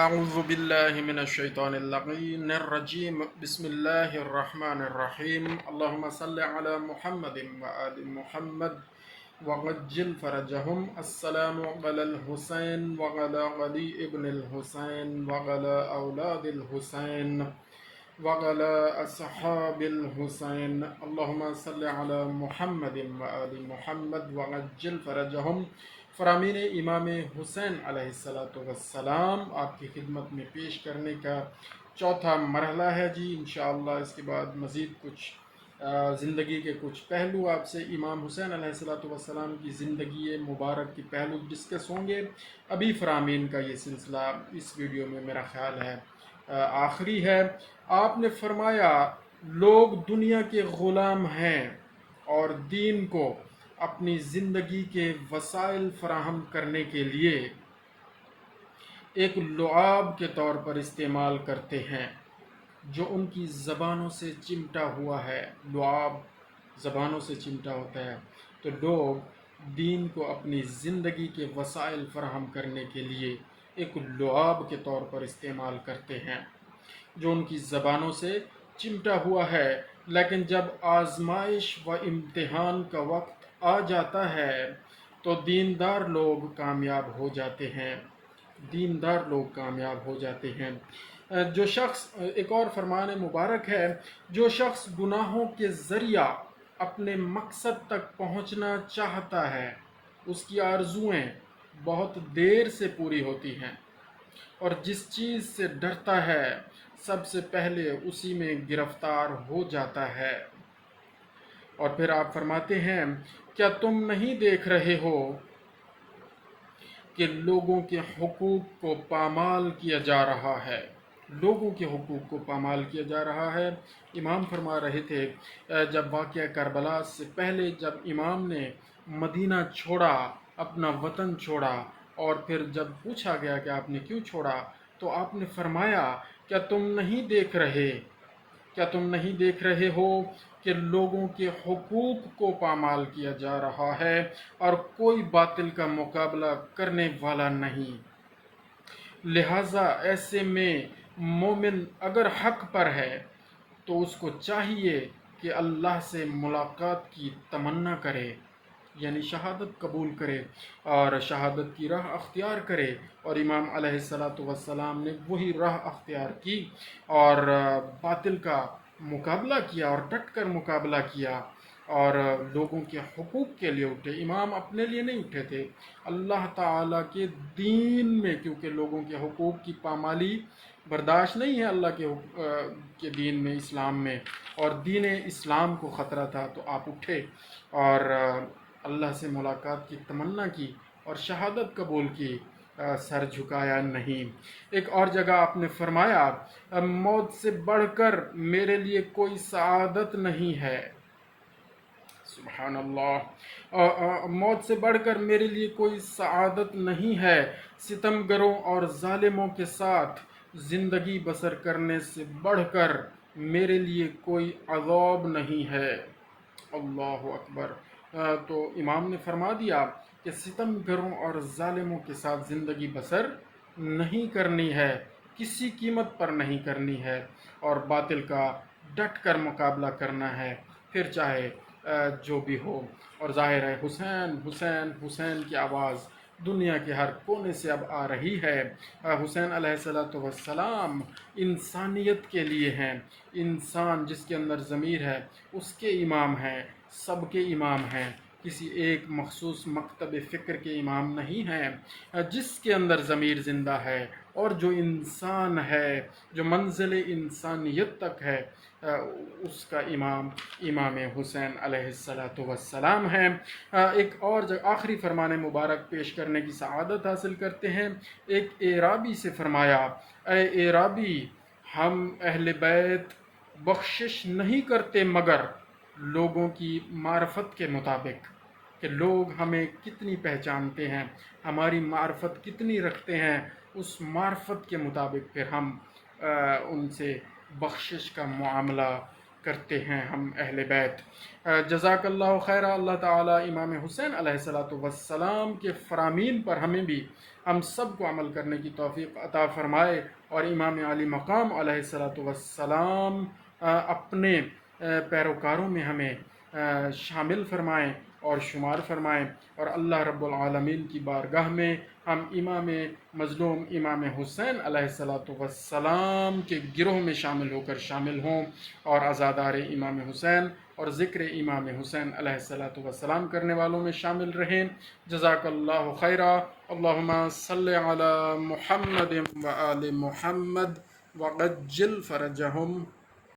اعوذ باللہ من الشیطان اللعین الرجیم بسم اللہ الرحمن الرحیم اللہم صل علی محمد وآل محمد وعجل فرجہم السلام علی الحسین وعلی علی ابن الحسین وعلی اولاد الحسین وعلی اصحاب الحسین اللہم صل علی محمد وآل محمد وعجل فرجہم۔ فرامین امام حسین علیہ السلام آپ کی خدمت میں پیش کرنے کا چوتھا مرحلہ ہے جی۔ انشاءاللہ اس کے بعد مزید کچھ زندگی کے کچھ پہلو آپ سے امام حسین علیہ السلام کی زندگی مبارک کے پہلو ڈسکس ہوں گے۔ ابھی فرامین کا یہ سلسلہ اس ویڈیو میں میرا خیال ہے آخری ہے۔ آپ نے فرمایا لوگ دنیا کے غلام ہیں اور دین کو اپنی زندگی کے وسائل فراہم کرنے کے لیے ایک لعاب کے طور پر استعمال کرتے ہیں جو ان کی زبانوں سے چمٹا ہوا ہے۔ لعاب زبانوں سے چمٹا ہوتا ہے، تو لوگ دین کو اپنی زندگی کے وسائل فراہم کرنے کے لیے ایک لعاب کے طور پر استعمال کرتے ہیں جو ان کی زبانوں سے چمٹا ہوا ہے، لیکن جب آزمائش و امتحان کا وقت آ جاتا ہے تو دیندار لوگ کامیاب ہو جاتے ہیں۔ دیندار لوگ کامیاب ہو جاتے ہیں۔ جو شخص، ایک اور فرمان مبارک ہے، جو شخص گناہوں کے ذریعہ اپنے مقصد تک پہنچنا چاہتا ہے اس کی آرزوئیں بہت دیر سے پوری ہوتی ہیں، اور جس چیز سے ڈرتا ہے سب سے پہلے اسی میں گرفتار ہو جاتا ہے۔ اور پھر آپ فرماتے ہیں کیا تم نہیں دیکھ رہے ہو کہ لوگوں کے حقوق کو پامال کیا جا رہا ہے؟ لوگوں کے حقوق کو پامال کیا جا رہا ہے۔ امام فرما رہے تھے جب واقعہ کربلا سے پہلے جب امام نے مدینہ چھوڑا، اپنا وطن چھوڑا، اور پھر جب پوچھا گیا کہ آپ نے کیوں چھوڑا تو آپ نے فرمایا کیا تم نہیں دیکھ رہے، کیا تم نہیں دیکھ رہے ہو کہ لوگوں کے حقوق کو پامال کیا جا رہا ہے اور کوئی باطل کا مقابلہ کرنے والا نہیں۔ لہٰذا ایسے میں مومن اگر حق پر ہے تو اس کو چاہیے کہ اللہ سے ملاقات کی تمنا کرے، یعنی شہادت قبول کرے اور شہادت کی راہ اختیار کرے، اور امام علیہ السلام نے وہی راہ اختیار کی اور باطل کا مقابلہ کیا اور ڈٹ کر مقابلہ کیا اور لوگوں کے حقوق کے لیے اٹھے۔ امام اپنے لیے نہیں اٹھے تھے، اللہ تعالیٰ کے دین میں، کیونکہ لوگوں کے حقوق کی پامالی برداشت نہیں ہے اللہ کے دین میں، اسلام میں، اور دین اسلام کو خطرہ تھا تو آپ اٹھے اور اللہ سے ملاقات کی تمنا کی اور شہادت قبول کی، سر جھکایا نہیں۔ ایک اور جگہ آپ نے فرمایا موت سے بڑھ کر میرے لیے کوئی سعادت نہیں ہے، سبحان اللہ، موت سے بڑھ کر میرے لیے کوئی سعادت نہیں ہے، ستمگروں اور ظالموں کے ساتھ زندگی بسر کرنے سے بڑھ کر میرے لیے کوئی عذاب نہیں ہے۔ اللہ اکبر۔ تو امام نے فرما دیا کہ ستم گروں اور ظالموں کے ساتھ زندگی بسر نہیں کرنی ہے، کسی قیمت پر نہیں کرنی ہے، اور باطل کا ڈٹ کر مقابلہ کرنا ہے، پھر چاہے جو بھی ہو۔ اور ظاہر ہے حسین حسین حسین کی آواز دنیا کے ہر کونے سے اب آ رہی ہے۔ حسین علیہ السلام انسانیت کے لیے ہیں، انسان جس کے اندر ضمیر ہے اس کے امام ہیں، سب کے امام ہیں، کسی ایک مخصوص مکتب فکر کے امام نہیں ہیں۔ جس کے اندر ضمیر زندہ ہے اور جو انسان ہے، جو منزل انسانیت تک ہے، اس کا امام امام حسین علیہ السلام ہیں۔ ایک اور آخری فرمان مبارک پیش کرنے کی سعادت حاصل کرتے ہیں۔ ایک اعرابی سے فرمایا اے اعرابی، ہم اہل بیت بخشش نہیں کرتے مگر لوگوں کی معرفت کے مطابق، کہ لوگ ہمیں کتنی پہچانتے ہیں، ہماری معرفت کتنی رکھتے ہیں، اس معرفت کے مطابق پھر ہم ان سے بخشش کا معاملہ کرتے ہیں ہم اہل بیت۔ جزاک اللہ خیر۔ اللہ تعالیٰ امام حسین علیہ السلام کے فرامین پر ہم سب کو عمل کرنے کی توفیق عطا فرمائے، اور امام علی مقام علیہ السلام اپنے پیروکاروں میں ہمیں شامل فرمائیں اور شمار فرمائیں، اور اللہ رب العالمین کی بارگاہ میں ہم امام مظلوم امام حسین علیہ السلام کے گروہ میں شامل شامل ہوں، اور عزادار امام حسین اور ذکر امام حسین علیہ السلام کرنے والوں میں شامل رہیں۔ جزاک اللہ خیرہ۔ اللہم صلی علی محمد و آل محمد وعجل فرجہم۔